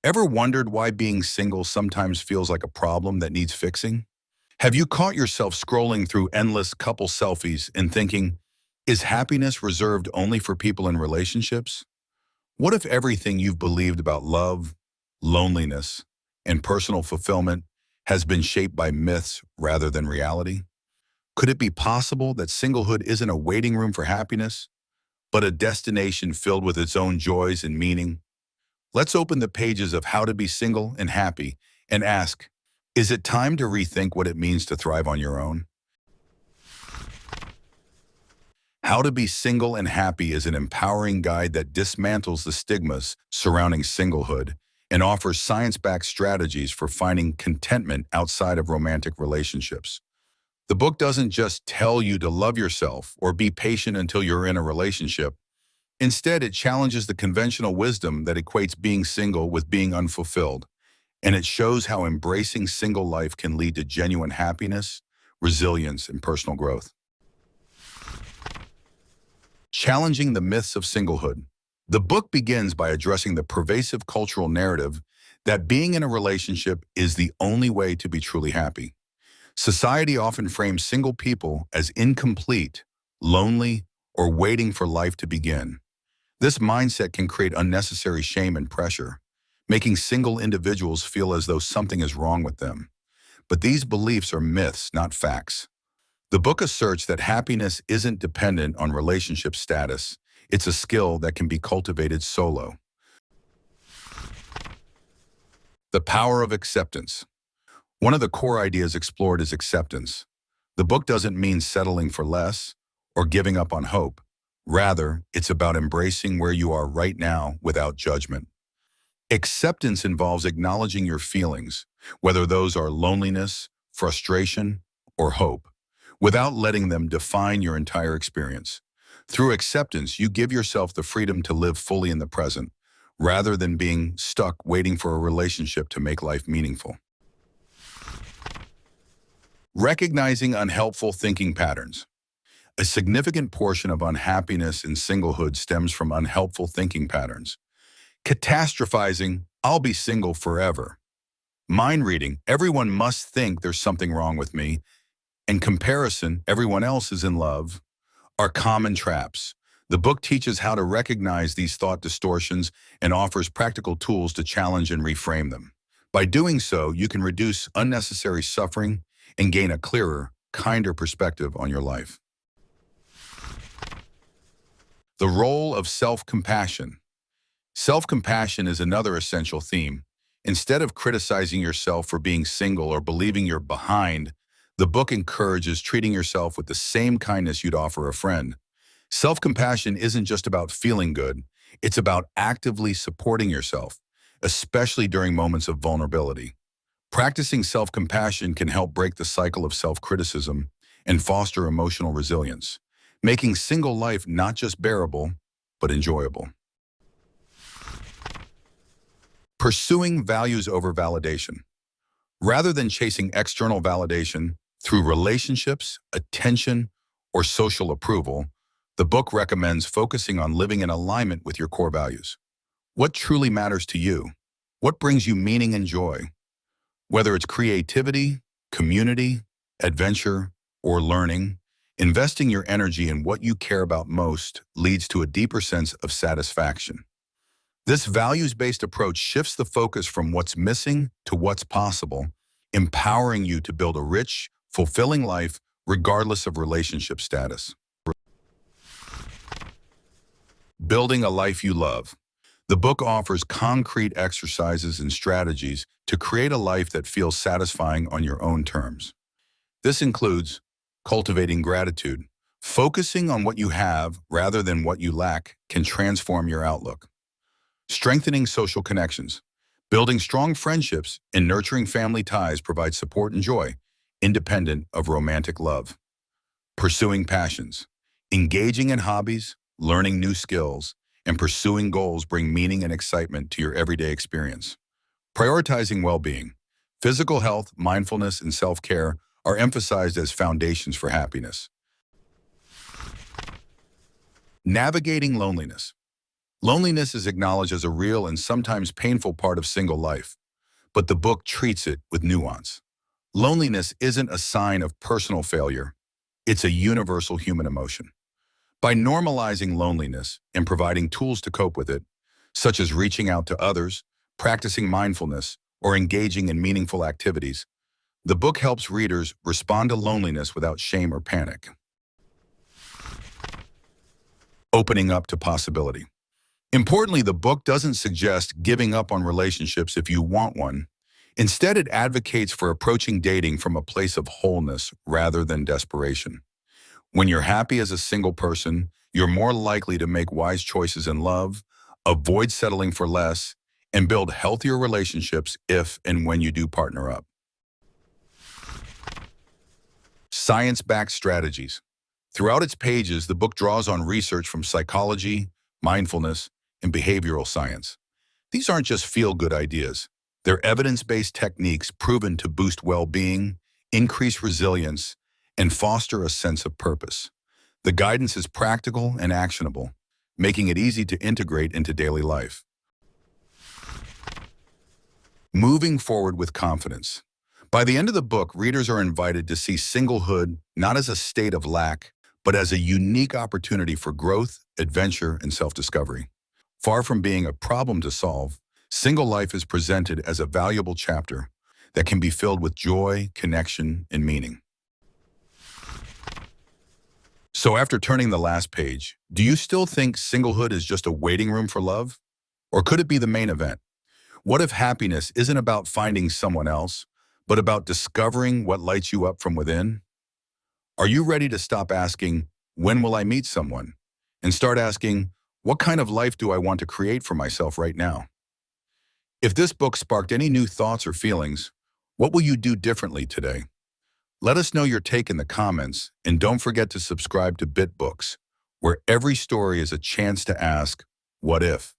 Ever wondered why being single sometimes feels like a problem that needs fixing? Have you caught yourself scrolling through endless couple selfies and thinking, is happiness reserved only for people in relationships? What if everything you've believed about love, loneliness, and personal fulfillment has been shaped by myths rather than reality? Could it be possible that singlehood isn't a waiting room for happiness, but a destination filled with its own joys and meaning? Let's open the pages of How to Be Single and Happy and ask, is it time to rethink what it means to thrive on your own? How to Be Single and Happy is an empowering guide that dismantles the stigmas surrounding singlehood and offers science-backed strategies for finding contentment outside of romantic relationships. The book doesn't just tell you to love yourself or be patient until you're in a relationship. Instead, it challenges the conventional wisdom that equates being single with being unfulfilled, and it shows how embracing single life can lead to genuine happiness, resilience, and personal growth. Challenging the myths of singlehood. The book begins by addressing the pervasive cultural narrative that being in a relationship is the only way to be truly happy. Society often frames single people as incomplete, lonely, or waiting for life to begin. This mindset can create unnecessary shame and pressure, making single individuals feel as though something is wrong with them. But these beliefs are myths, not facts. The book asserts that happiness isn't dependent on relationship status. It's a skill that can be cultivated solo. The power of acceptance. One of the core ideas explored is acceptance. The book doesn't mean settling for less or giving up on hope. Rather, it's about embracing where you are right now without judgment. Acceptance involves acknowledging your feelings, whether those are loneliness, frustration, or hope, without letting them define your entire experience. Through acceptance, you give yourself the freedom to live fully in the present, rather than being stuck waiting for a relationship to make life meaningful. Recognizing unhelpful thinking patterns. A significant portion of unhappiness in singlehood stems from unhelpful thinking patterns. Catastrophizing, I'll be single forever. Mind reading, everyone must think there's something wrong with me. And comparison, everyone else is in love, are common traps. The book teaches how to recognize these thought distortions and offers practical tools to challenge and reframe them. By doing so, you can reduce unnecessary suffering and gain a clearer, kinder perspective on your life. The role of self-compassion. Self-compassion is another essential theme. Instead of criticizing yourself for being single or believing you're behind, the book encourages treating yourself with the same kindness you'd offer a friend. Self-compassion isn't just about feeling good, it's about actively supporting yourself, especially during moments of vulnerability. Practicing self-compassion can help break the cycle of self-criticism and foster emotional resilience, making single life not just bearable, but enjoyable. Pursuing values over validation. Rather than chasing external validation through relationships, attention, or social approval, the book recommends focusing on living in alignment with your core values. What truly matters to you? What brings you meaning and joy? Whether it's creativity, community, adventure, or learning, investing your energy in what you care about most leads to a deeper sense of satisfaction. This values-based approach shifts the focus from what's missing to what's possible, empowering you to build a rich, fulfilling life regardless of relationship status. Building a life you love. The book offers concrete exercises and strategies to create a life that feels satisfying on your own terms. This includes cultivating gratitude. Focusing on what you have rather than what you lack can transform your outlook. Strengthening social connections. Building strong friendships and nurturing family ties provide support and joy, independent of romantic love. Pursuing passions. Engaging in hobbies, learning new skills, and pursuing goals bring meaning and excitement to your everyday experience. Prioritizing well-being. Physical health, mindfulness, and self-care are emphasized as foundations for happiness. Navigating loneliness. Loneliness is acknowledged as a real and sometimes painful part of single life, but the book treats it with nuance. Loneliness isn't a sign of personal failure. It's a universal human emotion. By normalizing loneliness and providing tools to cope with it, such as reaching out to others, practicing mindfulness, or engaging in meaningful activities, the book helps readers respond to loneliness without shame or panic. Opening up to possibility. Importantly, the book doesn't suggest giving up on relationships if you want one. Instead, it advocates for approaching dating from a place of wholeness rather than desperation. When you're happy as a single person, you're more likely to make wise choices in love, avoid settling for less, and build healthier relationships if and when you do partner up. Science-backed strategies. Throughout its pages, the book draws on research from psychology, mindfulness, and behavioral science. These aren't just feel-good ideas. They're evidence-based techniques proven to boost well-being, increase resilience, and foster a sense of purpose. The guidance is practical and actionable, making it easy to integrate into daily life. Moving forward with confidence. By the end of the book, readers are invited to see singlehood not as a state of lack, but as a unique opportunity for growth, adventure, and self-discovery. Far from being a problem to solve, single life is presented as a valuable chapter that can be filled with joy, connection, and meaning. So after turning the last page, do you still think singlehood is just a waiting room for love? Or could it be the main event? What if happiness isn't about finding someone else, but about discovering what lights you up from within? Are you ready to stop asking, when will I meet someone? And start asking, what kind of life do I want to create for myself right now? If this book sparked any new thoughts or feelings, what will you do differently today? Let us know your take in the comments, and don't forget to subscribe to BitBooks, where every story is a chance to ask, what if?